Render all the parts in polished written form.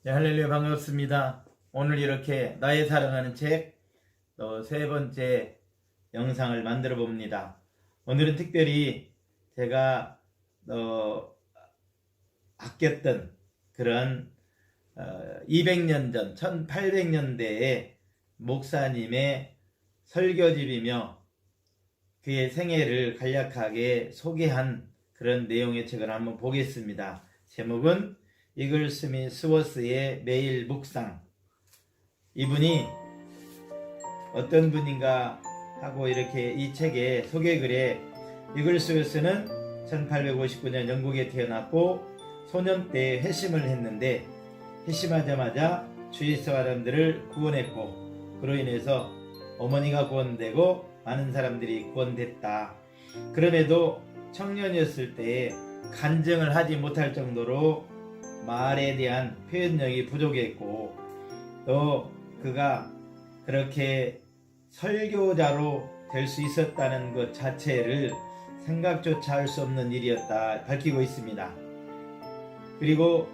네, 할렐루야 반갑습니다. 오늘 이렇게 나의 사랑하는 책 또 세 번째 영상을 만들어 봅니다. 오늘은 특별히 제가 아꼈던 그런 200년 전 1800년대의 목사님의 설교집이며 그의 생애를 간략하게 소개한 그런 내용의 책을 한번 보겠습니다. 제목은 이글스미 스워스의 매일 묵상. 이분이 어떤 분인가 하고 이렇게 이 책의 소개글에 이글스워스는 1859년 영국에 태어났고 소년 때 회심을 했는데 회심하자마자 주위 사람들을 구원했고 그로 인해서 어머니가 구원되고 많은 사람들이 구원됐다. 그럼에도 청년이었을 때에 간증을 하지 못할 정도로 말에 대한 표현력이 부족했고 또 그가 그렇게 설교자로 될 수 있었다는 것 자체를 생각조차 할 수 없는 일이었다 밝히고 있습니다. 그리고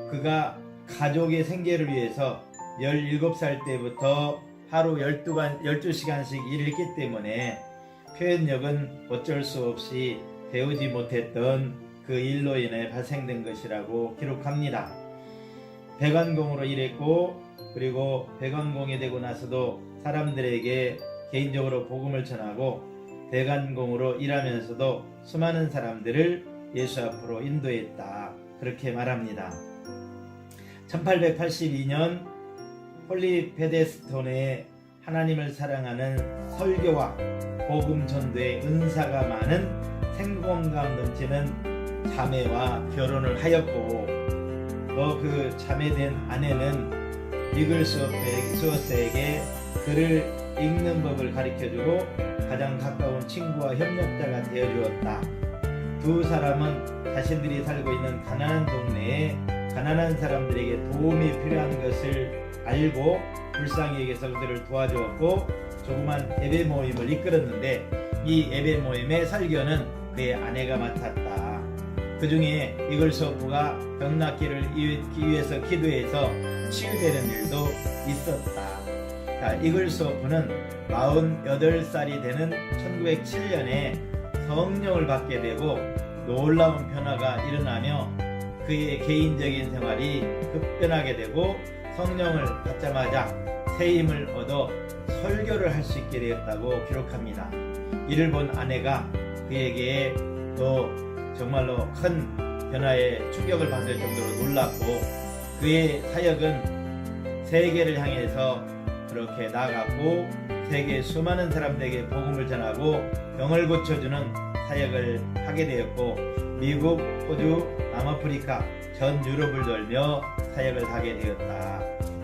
그가 가족의 생계를 위해서 17살 때부터 하루 12시간씩 일을 했기 때문에 표현력은 어쩔 수 없이 배우지 못했던 그 일로 인해 발생된 것이라고 기록합니다. 배관공으로 일했고 그리고 배관공이 되고 나서도 사람들에게 개인적으로 복음을 전하고 배관공으로 일하면서도 수많은 사람들을 예수 앞으로 인도했다. 그렇게 말합니다. 1882년 홀리 페데스톤에 하나님을 사랑하는 설교와 복음 전도의 은사가 많은 생동감 넘치는 자매와 결혼을 하였고 또 그 자매된 아내는 이글스워스에게 글을 읽는 법을 가르쳐주고 가장 가까운 친구와 협력자가 되어주었다. 두 사람은 자신들이 살고 있는 가난한 동네에 가난한 사람들에게 도움이 필요한 것을 알고 불쌍히 여겨서 그들을 도와주었고 조그만 예배 모임을 이끌었는데 이 예배 모임의 설교는 그의 아내가 맡았다. 그 중에 이글스워프가 병 낫기를 위해서 기도해서 치유되는 일도 있었다. 자, 이글스워프는 48살이 되는 1907년에 성령을 받게 되고 놀라운 변화가 일어나며 그의 개인적인 생활이 급변하게 되고 성령을 받자마자 새 힘을 얻어 설교를 할 수 있게 되었다고 기록합니다. 이를 본 아내가 그에게 또 정말로 큰 변화에 충격을 받을 정도로 놀랐고 그의 사역은 세계를 향해서 그렇게 나아갔고 세계 수많은 사람들에게 복음을 전하고 병을 고쳐주는 사역을 하게 되었고 미국, 호주, 남아프리카, 전 유럽을 돌며 사역을 하게 되었다.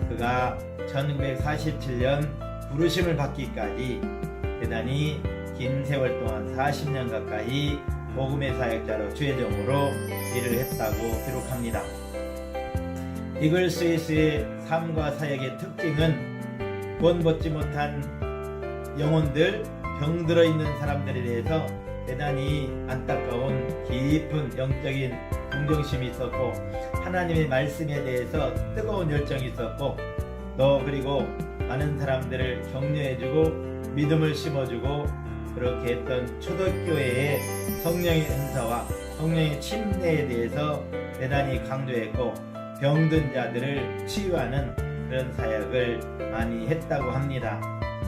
그가 1947년 부르심을 받기까지 대단히 긴 세월 동안 40년 가까이 복음의 사역자로 주의종으로 일을 했다고 기록합니다. 이글스워스의 삶과 사역의 특징은 구원받지 못한 영혼들, 병들어 있는 사람들에 대해서 대단히 안타까운 깊은 영적인 동정심이 있었고 하나님의 말씀에 대해서 뜨거운 열정이 있었고 또 그리고 많은 사람들을 격려해주고 믿음을 심어주고 그렇게 했던 초대교회의 성령의 은사와 성령의 침례에 대해서 대단히 강조했고 병든 자들을 치유하는 그런 사역을 많이 했다고 합니다.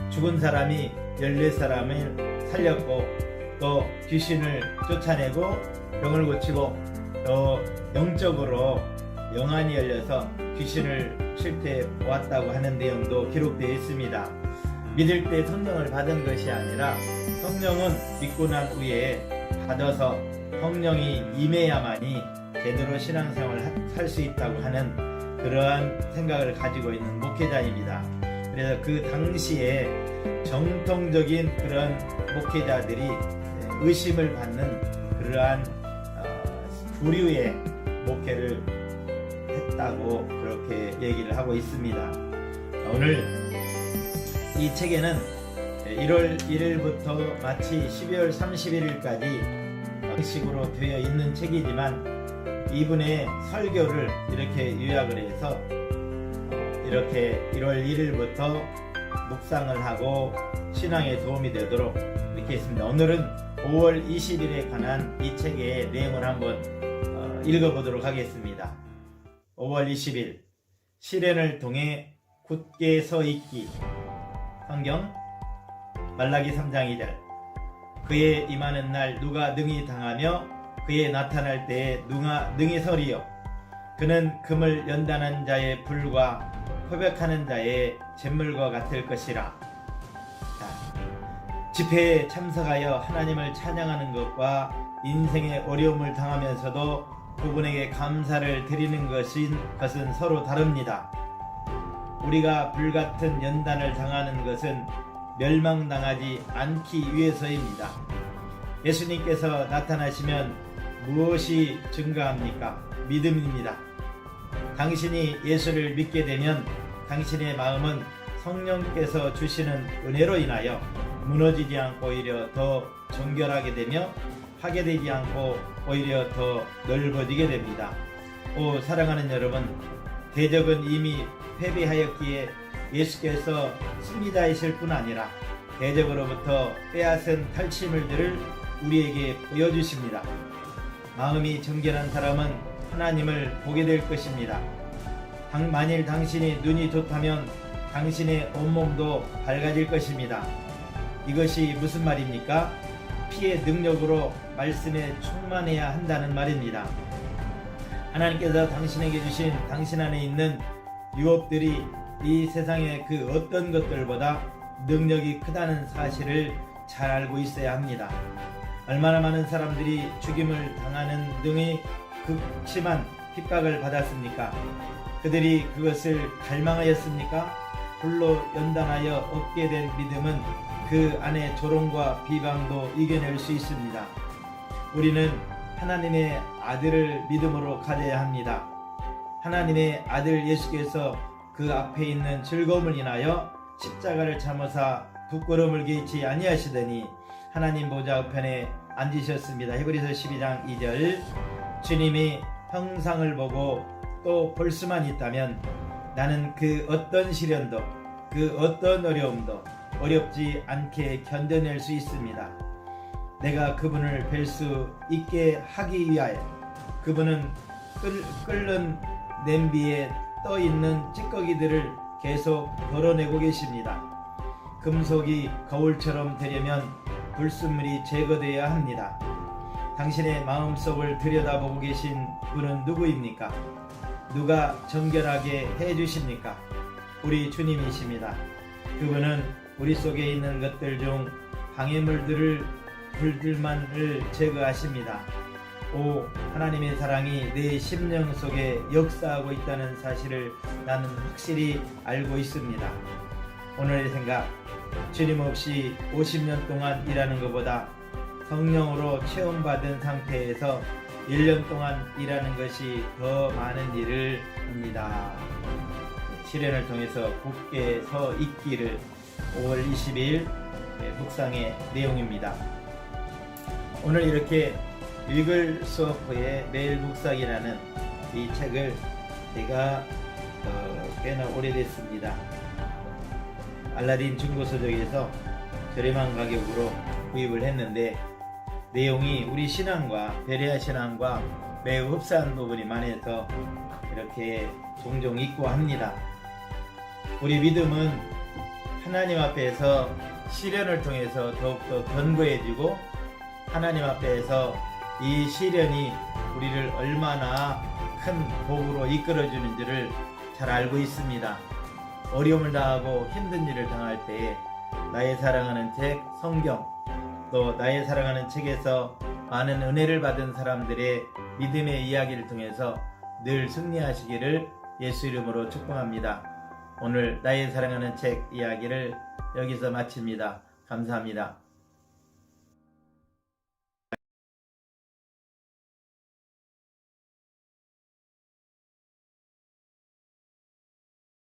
죽은 사람이 14사람을 살렸고 또 귀신을 쫓아내고 병을 고치고 또 영적으로 영안이 열려서 귀신을 실제 보았다고 하는 내용도 기록되어 있습니다. 믿을 때 성령을 받은 것이 아니라 성령은 믿고 난 후에 받아서 성령이 임해야만이 제대로 신앙생활을 살 수 있다고 하는 그러한 생각을 가지고 있는 목회자입니다. 그래서 그 당시에 정통적인 그런 목회자들이 의심을 받는 그러한 부류의 목회를 했다고 그렇게 얘기를 하고 있습니다. 오늘 이 책에는 1월 1일부터 마치 12월 31일까지 형식으로 되어 있는 책이지만 이분의 설교를 이렇게 요약을 해서 이렇게 1월 1일부터 묵상을 하고 신앙에 도움이 되도록 이렇게 했습니다. 오늘은 5월 20일에 관한 이 책의 내용을 한번 읽어보도록 하겠습니다. 5월 20일 시련을 통해 굳게 서 있기. 성경 말라기 3장 2절. 그의 임하는 날 누가 능히 당하며 그의 나타날 때에 누가 능히 서리요. 그는 금을 연단한 자의 불과 표백하는 자의 잿물과 같을 것이라. 집회에 참석하여 하나님을 찬양하는 것과 인생의 어려움을 당하면서도 그분에게 감사를 드리는 것은 서로 다릅니다. 우리가 불같은 연단을 당하는 것은 멸망당하지 않기 위해서입니다. 예수님께서 나타나시면 무엇이 증가합니까? 믿음입니다. 당신이 예수를 믿게 되면 당신의 마음은 성령께서 주시는 은혜로 인하여 무너지지 않고 오히려 더 정결하게 되며 파괴되지 않고 오히려 더 넓어지게 됩니다. 오 사랑하는 여러분, 대적은 이미 패배하였기에 예수께서 승리자이실 뿐 아니라 대적으로부터 빼앗은 탈취물들을 우리에게 보여주십니다. 마음이 정결한 사람은 하나님을 보게 될 것입니다. 만일 당신이 눈이 좋다면 당신의 온몸도 밝아질 것입니다. 이것이 무슨 말입니까? 피의 능력으로 말씀에 충만해야 한다는 말입니다. 하나님께서 당신에게 주신 당신 안에 있는 유업들이 이 세상의 그 어떤 것들보다 능력이 크다는 사실을 잘 알고 있어야 합니다. 얼마나 많은 사람들이 죽임을 당하는 등의 극심한 핍박을 받았습니까? 그들이 그것을 갈망하였습니까? 불로 연단하여 얻게 된 믿음은 그 안에 조롱과 비방도 이겨낼 수 있습니다. 우리는 하나님의 아들을 믿음으로 가져야 합니다. 하나님의 아들 예수께서 그 앞에 있는 즐거움을 인하여 십자가를 참으사 부끄러움을 개의치 아니하시더니 하나님 보좌 우편에 앉으셨습니다. 히브리서 12장 2절. 주님이 형상을 보고 또 볼 수만 있다면 나는 그 어떤 시련도 그 어떤 어려움도 어렵지 않게 견뎌낼 수 있습니다. 내가 그분을 뵐 수 있게 하기 위하여 그분은 끓는 냄비에 떠 있는 찌꺼기들을 계속 덜어내고 계십니다. 금속이 거울처럼 되려면 불순물이 제거되어야 합니다. 당신의 마음속을 들여다보고 계신 분은 누구입니까? 누가 정결하게 해주십니까? 우리 주님이십니다. 그분은 우리 속에 있는 것들 중 불들만을 제거하십니다. 오 하나님의 사랑이 내 심령 속에 역사하고 있다는 사실을 나는 확실히 알고 있습니다. 오늘의 생각, 주님 없이 50년 동안 일하는 것보다 성령으로 체험받은 상태에서 1년 동안 일하는 것이 더 많은 일을 합니다. 시련을 통해서 굳게 서 있기를 5월 20일 묵상의 내용입니다. 오늘 이렇게 읽을 수업의 매일 묵상이라는 이 책을 제가 꽤나 오래됐습니다. 알라딘 중고서적에서 저렴한 가격으로 구입을 했는데 내용이 우리 신앙과 베레아 신앙과 매우 흡사한 부분이 많아서 이렇게 종종 읽고 합니다. 우리 믿음은 하나님 앞에서 시련을 통해서 더욱더 견고해지고 하나님 앞에서 이 시련이 우리를 얼마나 큰 복으로 이끌어주는지를 잘 알고 있습니다. 어려움을 당하고 힘든 일을 당할 때에 나의 사랑하는 책 성경, 또 나의 사랑하는 책에서 많은 은혜를 받은 사람들의 믿음의 이야기를 통해서 늘 승리하시기를 예수 이름으로 축복합니다. 오늘 나의 사랑하는 책 이야기를 여기서 마칩니다. 감사합니다.